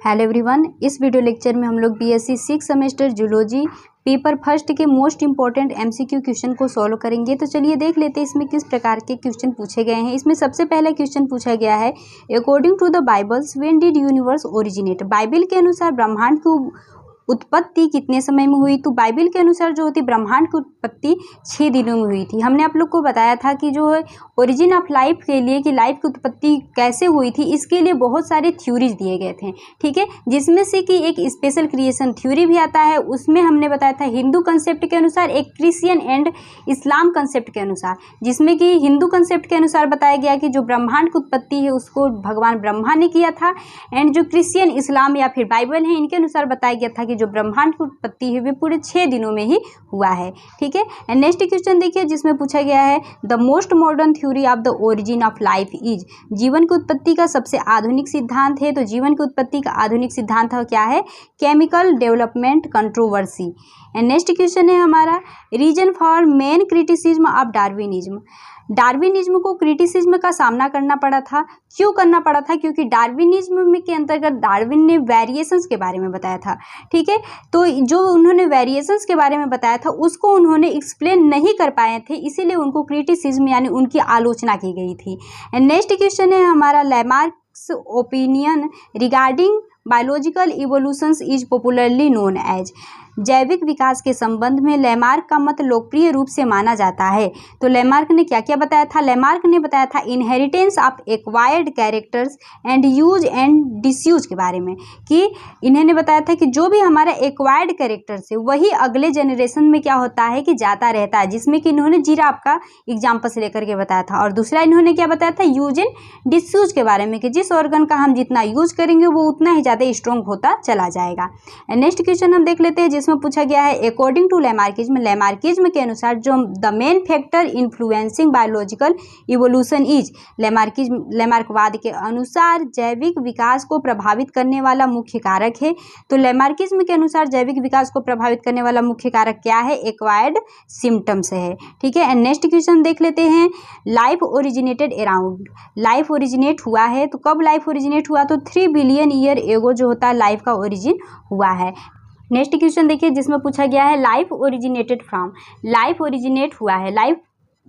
Hello everyone, इस video lecture में हम लोग BSc 6 semester zoology paper first के मोस्ट इंपॉर्टेंट एमसीक्यू क्वेश्चन को सॉल्व करेंगे। तो चलिए देख लेते हैं इसमें किस प्रकार के क्वेश्चन पूछे गए हैं। इसमें सबसे पहला क्वेश्चन पूछा गया है, according to the Bibles when did universe originate. Bible के अनुसार ब्रह्मांड की उत्पत्ति कितने समय में हुई। तो बाइबल के अनुसार जो होती ब्रह्मांड की उत्पत्ति 6 दिनों में हुई थी। हमने आप लोग को बताया था कि जो है ओरिजिन ऑफ लाइफ के लिए कि लाइफ की उत्पत्ति कैसे हुई थी, इसके लिए बहुत सारे थ्योरीज दिए गए थे, ठीक है, जिसमें से कि एक स्पेशल क्रिएशन थ्योरी भी आता है। उसमें हमने बताया था हिंदू कंसेप्ट के अनुसार, एक क्रिश्चियन एंड इस्लाम कंसेप्ट के अनुसार, जिसमें कि हिंदू कंसेप्ट के अनुसार बताया गया कि जो ब्रह्मांड की उत्पत्ति है उसको भगवान ब्रह्मा ने किया था, एंड जो क्रिश्चियन इस्लाम या फिर बाइबल है इनके अनुसार बताया गया था कि जो ब्रह्मांड की उत्पत्ति है वे पूरे 6 दिनों में ही हुआ है, ठीक है। एंड नेक्स्ट क्वेश्चन देखिए, जिसमें पूछा गया है the most modern theory of the origin of life is. जीवन की उत्पत्ति का सबसे आधुनिक सिद्धांत है। तो जीवन की उत्पत्ति का आधुनिक सिद्धांत क्या है, chemical development controversy. And next question है हमारा, reason for main criticism of Darwinism. Darwinism को क्रिटिसिज्म का सामना करना पड़ा था। क्यों करना पड़ा था? क्योंकि डार्विनिज्म में के अंतर्गत डार्विन ने वेरिएशंस के बारे में बताया था, ठीक है। तो जो उन्होंने वेरिएशंस के बारे में बताया था उसको उन्होंने एक्सप्लेन नहीं कर पाए थे, इसीलिए उनको क्रिटिसिज्म यानी उनकी आलोचना की गई थी। एंड नेक्स्ट क्वेश्चन है हमारा, Lamarck's opinion regarding biological evolutions is popularly known as. जैविक विकास के संबंध में लैमार्क का मत लोकप्रिय रूप से माना जाता है। तो लैमार्क ने क्या क्या बताया था? लैमार्क ने बताया था inheritance of acquired characters and use and disuse के बारे में, कि इन्होंने बताया था कि जो भी हमारा एक्वायर्ड कैरेक्टर्स है वही अगले जनरेशन में क्या होता है कि जाता रहता है, जिसमें कि इन्होंने जिराफ का एग्जाम्पल से लेकर के बताया था। और दूसरा इन्होंने क्या बताया था, यूज एंड डिसयूज के बारे में, कि जिस ऑर्गन का हम जितना यूज करेंगे वो उतना ही ज़्यादा स्ट्रॉन्ग होता चला जाएगा। नेक्स्ट क्वेश्चन हम देख लेते हैं, जिसमें पूछा गया है, अकॉर्डिंग टू लैमार्किज्म। लैमार्किज्म के अनुसार जो the main factor influencing biological evolution is. लैमार्कवाद के अनुसार जैविक विकास को प्रभावित करने वाला मुख्य कारक है। तो लैमार्किज्म के अनुसार जैविक विकास को प्रभावित करने वाला मुख्य कारक क्या है? एक्वायर्ड सिम्टम्स है, ठीक है। एंड नेक्स्ट क्वेश्चन देख लेते हैं, life originated around. Life originate हुआ है, तो कब लाइफ ओरिजिनेट हुआ? तो 3 बिलियन ईयर एगो जो होता है लाइफ का ओरिजिन हुआ है। नेक्स्ट क्वेश्चन देखिए, जिसमें पूछा गया है, life originated from. Life originate हुआ है, लाइफ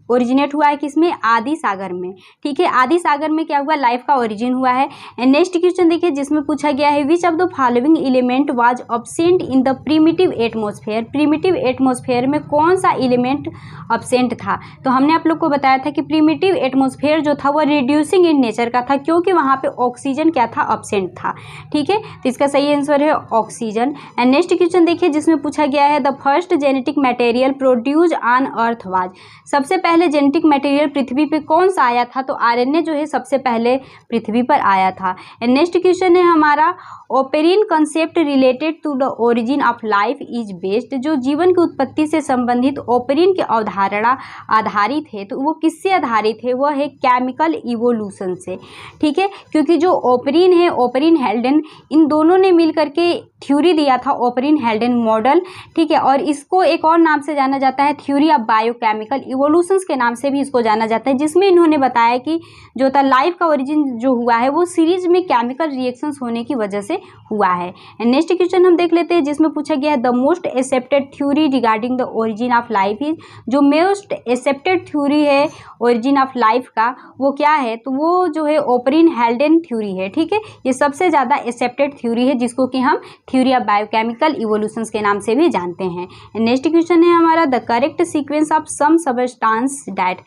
ओरिजिनेट हुआ है किसमें? आदि सागर में, ठीक है। आदि सागर में क्या हुआ? लाइफ का ओरिजिन हुआ है। एंड नेक्स्ट क्वेश्चन देखिए, जिसमें पूछा गया है, which of the following element was absent in the primitive atmosphere. Primitive atmosphere में कौन सा एलिमेंट अब्सेंट था? तो हमने आप लोग को बताया था कि प्रिमिटिव एटमॉस्फेयर जो था वो रिड्यूसिंग इन नेचर का था, क्योंकि वहाँ पे ऑक्सीजन क्या था? अब्सेंट था, ठीक है। तो इसका सही आंसर है ऑक्सीजन। एंड नेक्स्ट क्वेश्चन देखिए, जिसमें पूछा गया है, the first genetic material produce on earth was. सबसे पहले जेनेटिक मटेरियल पृथ्वी पे कौन सा आया था? तो आरएनए जो है सबसे पहले पृथ्वी पर आया था। एंड नेक्स्ट क्वेश्चन है हमारा, Oparin concept related to the origin of life is based. जो जीवन की उत्पत्ति से संबंधित ओपेरिन की अवधारणा आधारित है, तो वो किससे आधारित है? वह है केमिकल इवोल्यूशन से, ठीक है। क्योंकि जो ओपेरिन है, ओपेरिन हेल्डेन, इन दोनों ने मिल करके थ्योरी दिया था, ओपेरिन हेल्डेन मॉडल, ठीक है। और इसको एक और नाम से जाना जाता है, थ्योरी ऑफ बायोकेमिकल इवोल्यूशंस के नाम से भी इसको जाना जाता है, जिसमें इन्होंने बताया कि जो था लाइफ का ओरिजिन जो हुआ है वो सीरीज में केमिकल रिएक्शंस होने की वजह से हुआ है। नेक्स्ट क्वेश्चन हम देख लेते हैं, जिसमें पूछा गया है, the most accepted theory regarding the origin of life is. जो मोस्ट एक्सेप्टेड थ्योरी है ओरिजिन ऑफ लाइफ का वो क्या है? तो वो जो है ओपेरिन हेल्डेन थ्योरी है, ठीक है। ये सबसे ज़्यादा एक्सेप्टेड थ्योरी है, जिसको कि हम थ्योरी ऑफ बायोकेमिकल इवोल्यूशंस के नाम से भी जानते हैं। नेक्स्ट क्वेश्चन है हमारा, the correct sequence of some substance that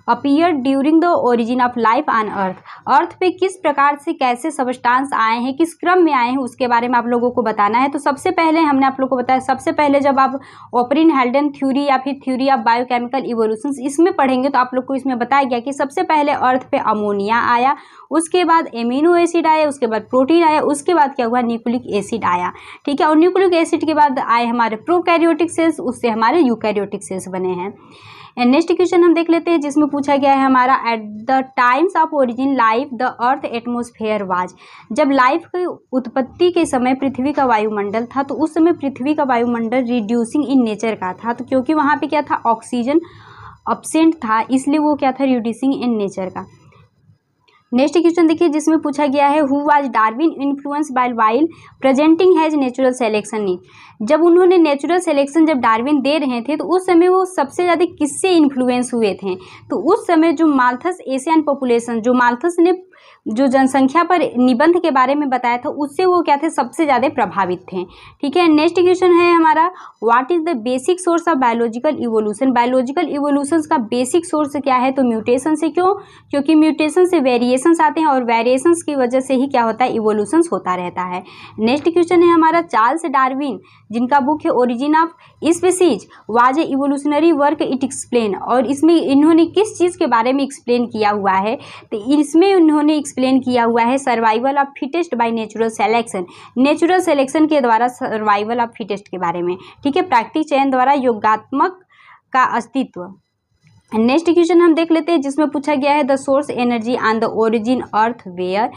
appear during the origin of life on earth. Earth पे किस प्रकार से कैसे सबस्टांस आए हैं, किस क्रम में आए हैं, उसके बारे में आप लोगों को बताना है। तो सबसे पहले हमने आप लोगों को बताया, सबसे पहले जब आप ओपेरिन हेल्डेन थ्योरी या फिर थ्योरी ऑफ बायोकेमिकल इवोल्यूशंस इसमें पढ़ेंगे तो आप लोग को इसमें बताया गया कि सबसे पहले अर्थ पे अमोनिया आया, उसके बाद एमिनो एसिड आया, उसके बाद प्रोटीन आया, उसके बाद क्या हुआ? न्यूक्लिक एसिड आया, ठीक है। और न्यूक्लिक एसिड के बाद आए हमारे प्रोकैरियोटिक सेल्स, उससे हमारे यूकैरियोटिक सेल्स बने हैं। एंड नेक्स्ट क्वेश्चन हम देख लेते हैं, जिसमें पूछा गया है हमारा, at the times of origin life the earth atmosphere was. जब लाइफ की उत्पत्ति के समय पृथ्वी का वायुमंडल था, तो उस समय पृथ्वी का वायुमंडल रिड्यूसिंग इन नेचर का था। तो क्योंकि वहाँ पे क्या था? ऑक्सीजन अब्सेंट था, इसलिए वो क्या था? रिड्यूसिंग इन नेचर का। नेक्स्ट क्वेश्चन देखिए जिसमें पूछा गया है who was Darwin influence by while presenting has natural selection in. जब उन्होंने नेचुरल सिलेक्शन जब डार्विन दे रहे थे तो उस समय वो सबसे ज़्यादा किससे इन्फ्लुएंस हुए थे, तो उस समय जो माल्थस एशियन पॉपुलेशन, जो माल्थस ने जो जनसंख्या पर निबंध के बारे में बताया था उससे वो क्या थे, सबसे ज़्यादा प्रभावित थे। ठीक है, नेक्स्ट क्वेश्चन है हमारा what is the basic source of biological evolution. Biological evolution का बेसिक सोर्स क्या है, तो म्यूटेशन से। क्यों? क्योंकि म्यूटेशन से वेरिएशंस आते हैं और वेरिएशंस की वजह से ही क्या होता है, इवोल्यूशंस होता रहता है। नेक्स्ट क्वेश्चन है हमारा चार्ल्स डार्विन जिनका बुक है origin of species was a evolutionary work it explain, और इसमें इन्होंने किस चीज़ के बारे में एक्सप्लेन किया हुआ है, तो इसमें उन्होंने एक्सप्लेन किया हुआ है survival of fittest by natural selection. Natural selection के द्वारा सर्वाइवल ऑफ फिटेस्ट के बारे में। ठीक है, प्राकृतिक चयन द्वारा योगात्मक का अस्तित्व। नेक्स्ट क्वेश्चन हम देख लेते हैं जिसमें पूछा गया है the source energy on the origin earth were.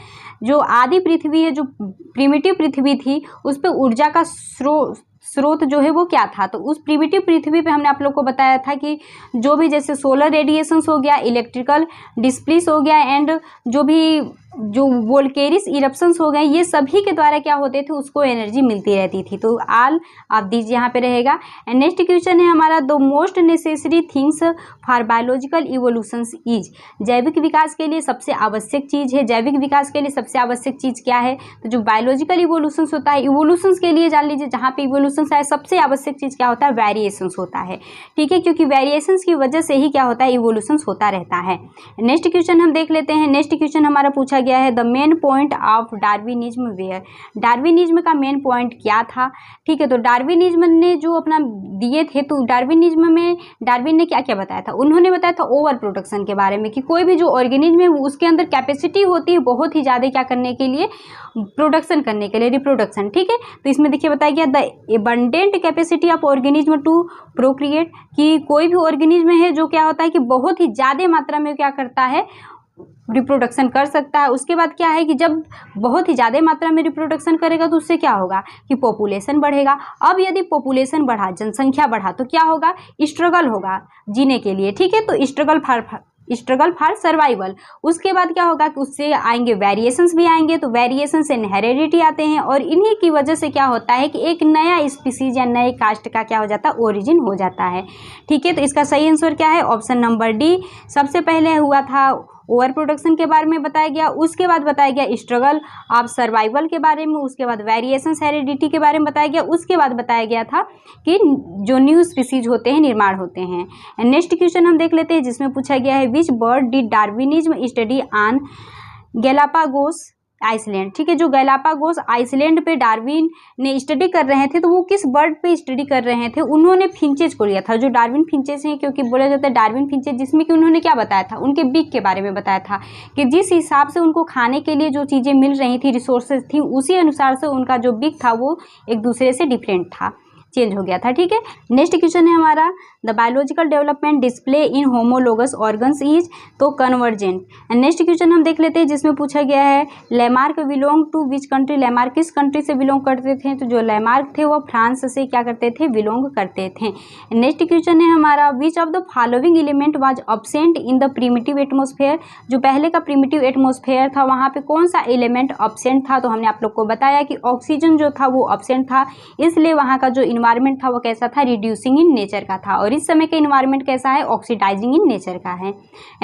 जो आदि पृथ्वी है, जो प्रिमिटिव पृथ्वी थी, उस पर ऊर्जा का स्रोत जो है वो क्या था, तो उस प्रिमिटिव पृथ्वी पे हमने आप लोग को बताया था कि जो भी जैसे सोलर रेडिएशंस हो गया, इलेक्ट्रिकल डिस्प्लेस हो गया एंड जो वोल्केरिस इरप्शंस हो गए, ये सभी के द्वारा क्या होते थे, उसको एनर्जी मिलती रहती थी। तो ऑल ऑफ दिस यहाँ पे रहेगा। एंड नेक्स्ट क्वेश्चन है हमारा the most necessary things for biological evolutions is. जैविक विकास के लिए सबसे आवश्यक चीज़ है, जैविक विकास के लिए सबसे आवश्यक चीज़ क्या है, तो जो बायोलॉजिकल इवोल्यूशंस होता है, इवोल्यूशंस के लिए जान लीजिए जहाँ पे इवोल्यूशंस है सबसे आवश्यक चीज़ क्या होता है, वेरिएशंस होता है। ठीक है, क्योंकि वेरिएशंस की वजह से ही क्या होता है, इवोल्यूशंस होता रहता है। नेक्स्ट क्वेश्चन हम देख लेते हैं। नेक्स्ट क्वेश्चन हमारा पूछा गया है the main point of Darwinism were. Darwinism का मेन पॉइंट क्या था। ठीक है, तो डार्विनिज्म ने जो अपना दिए थे, तो डार्विनिज्म में डार्विन ने क्या क्या बताया था, उन्होंने बताया था ओवर प्रोडक्शन के बारे में कि कोई भी जो ऑर्गेनिज्म है उसके अंदर कैपेसिटी होती है बहुत ही ज़्यादा क्या करने के लिए, प्रोडक्शन करने के लिए, रिप्रोडक्शन। ठीक है, तो इसमें देखिए बताया गया the abundant capacity of organism to procreate, कि कोई भी ऑर्गेनिज्म है जो क्या होता है कि बहुत ही ज़्यादा मात्रा में क्या करता है, रिप्रोडक्शन कर सकता है। उसके बाद क्या है कि जब बहुत ही ज़्यादा मात्रा में रिप्रोडक्शन करेगा तो उससे क्या होगा कि पॉपुलेशन बढ़ेगा। अब यदि पॉपुलेशन बढ़ा, जनसंख्या बढ़ा, तो क्या होगा, स्ट्रगल होगा जीने के लिए। ठीक है, तो स्ट्रगल फॉर सर्वाइवल। उसके बाद क्या होगा कि उससे आएंगे वेरिएशंस भी आएंगे, तो वेरिएशन से हेरेडिटी आते हैं और इन्हीं की वजह से क्या होता है कि एक नया स्पीसीज या नए कास्ट का क्या हो जाता है, ओरिजिन हो जाता है। ठीक है, तो इसका सही आंसर क्या है, ऑप्शन नंबर डी। सबसे पहले हुआ था ओवर प्रोडक्शन के बारे में बताया गया, उसके बाद बताया गया स्ट्रगल ऑफ सर्वाइवल के बारे में, उसके बाद वेरिएशंस हेरिडिटी के बारे में बताया गया, उसके बाद बताया गया था कि जो न्यू स्पीसीज होते हैं, निर्माण होते हैं। नेक्स्ट क्वेश्चन हम देख लेते हैं जिसमें पूछा गया है which bird did Darwinism study on Galapagos island. ठीक है, जो गैलापागोस आइसलैंड पे डार्विन ने स्टडी कर रहे थे, तो वो किस बर्ड पे स्टडी कर रहे थे, उन्होंने फिंचेज को लिया था। जो डार्विन फिंचेज हैं, क्योंकि बोला जाता है डार्विन फिंचेज, जिसमें कि उन्होंने क्या बताया था, उनके बीक के बारे में बताया था कि जिस हिसाब से उनको खाने के लिए जो चीज़ें मिल रही थी, रिसोर्सेज थी, उसी अनुसार से उनका जो बीक था वो एक दूसरे से डिफरेंट था, चेंज हो गया था। ठीक है, नेक्स्ट क्वेश्चन है हमारा the biological development display in homologous organs is, तो कन्वर्जेंट। नेक्स्ट क्वेश्चन हम देख लेते हैं जिसमें पूछा गया है Lamarck belong to which country. लैमार्क किस कंट्री से बिलोंग करते थे, तो जो लैमार्क थे वो फ्रांस से क्या करते थे, बिलोंग करते थे। नेक्स्ट क्वेश्चन है हमारा which of the following element was absent in the primitive atmosphere. जो पहले का प्रीमिटिव एटमॉस्फेयर था वहाँ पे कौन सा एलिमेंट अब्सेंट था, तो हमने आप लोग को बताया कि ऑक्सीजन जो था वो अब्सेंट था, इसलिए वहाँ का जो इन्वायरमेंट था वो कैसा था, रिड्यूसिंग इन नेचर का था, और इस समय का इन्वायरमेंट कैसा है, ऑक्सीडाइजिंग इन नेचर का है।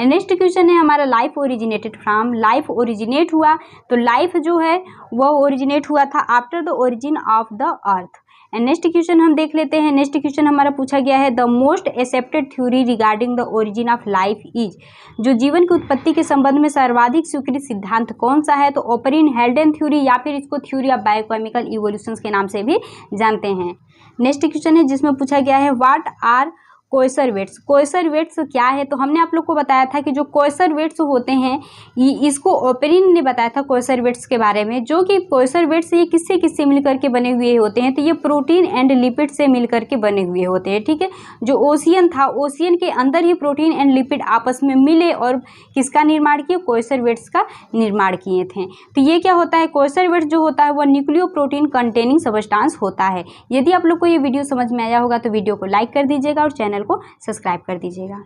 नेक्स्ट क्वेश्चन है हमारा life originated from. Life originate हुआ, तो लाइफ जो है वो ओरिजिनेट हुआ था after the origin of the earth. Next question हम देख लेते हैं। नेक्स्ट क्वेश्चन हमारा पूछा गया है the most accepted theory regarding the origin of life is. जो जीवन की उत्पत्ति के संबंध में सर्वाधिक स्वीकृत सिद्धांत कौन सा है, तो ओपरिन हेल्डेन थ्योरी, या फिर इसको थ्योरी ऑफ बायोकेमिकल इवोल्यूशंस के नाम से भी जानते हैं। नेक्स्ट क्वेश्चन है जिसमें पूछा गया है व्हाट आर कोएसरवेट्स। कोएसरवेट्स क्या है, तो हमने आप लोग को बताया था कि जो कोएसरवेट्स होते हैं, इसको ओपेरिन ने बताया था कोएसरवेट्स के बारे में, जो कि कोएसरवेट्स ये किससे किससे मिलकर के बने हुए होते हैं, तो ये प्रोटीन एंड लिपिड से मिलकर के बने हुए होते हैं। ठीक है, जो ओशियन था, ओशियन के अंदर ही प्रोटीन एंड लिपिड आपस में मिले और किसका निर्माण किए, कोएसरवेट्स का निर्माण किए थे। तो ये क्या होता है, कोएसरवेट्स जो होता है वो न्यूक्लियो प्रोटीन कंटेनिंग सबस्टांस होता है। यदि आप लोग को ये वीडियो समझ में आया होगा तो वीडियो को लाइक कर दीजिएगा और चैनल को सब्सक्राइब कर दीजिएगा।